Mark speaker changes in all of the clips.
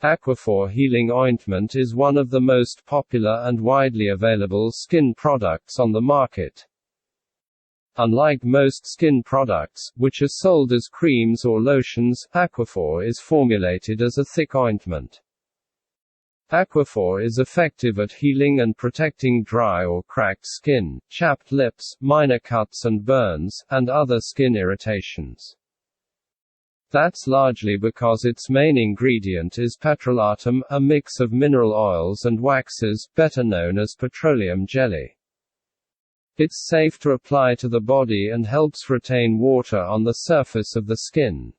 Speaker 1: Aquaphor Healing Ointment is one of the most popular and widely available skin products on the market. Unlike most skin products, which are sold as creams or lotions, Aquaphor is formulated as a thick ointment. Aquaphor is effective at healing and protecting dry or cracked skin, chapped lips, minor cuts and burns, and other skin irritations. That's largely because its main ingredient is petrolatum, a mix of mineral oils and waxes, better known as petroleum jelly. It's safe to apply to the body and helps retain water on the surface of the skin.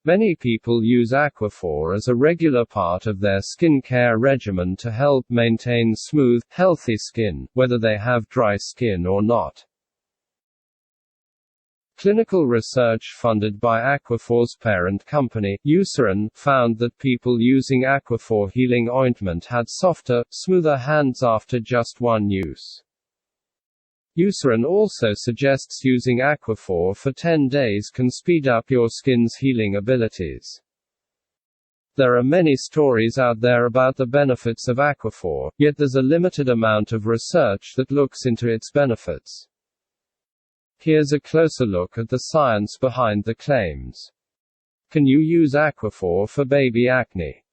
Speaker 1: Many people use Aquaphor as a regular part of their skincare regimen to help maintain smooth, healthy skin, whether they have dry skin or not. Clinical research funded by Aquaphor's parent company, Eucerin, found that people using Aquaphor healing ointment had softer, smoother hands after just one use. Eucerin also suggests using Aquaphor for 10 days can speed up your skin's healing abilities. There are many stories out there about the benefits of Aquaphor, yet there's a limited amount of research that looks into its benefits. Here's a closer look at the science behind the claims. Can you use Aquaphor for baby acne?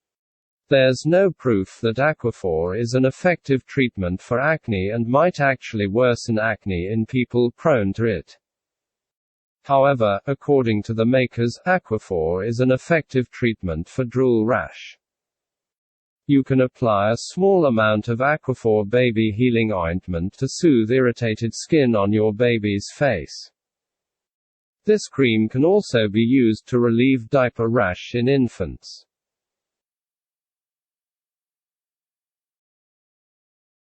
Speaker 1: There's no proof that Aquaphor is an effective treatment for acne and might actually worsen acne in people prone to it. However, according to the makers, Aquaphor is an effective treatment for drool rash. You can apply a small amount of Aquaphor baby healing ointment to soothe irritated skin on your baby's face. This cream can also be used to relieve diaper rash in infants.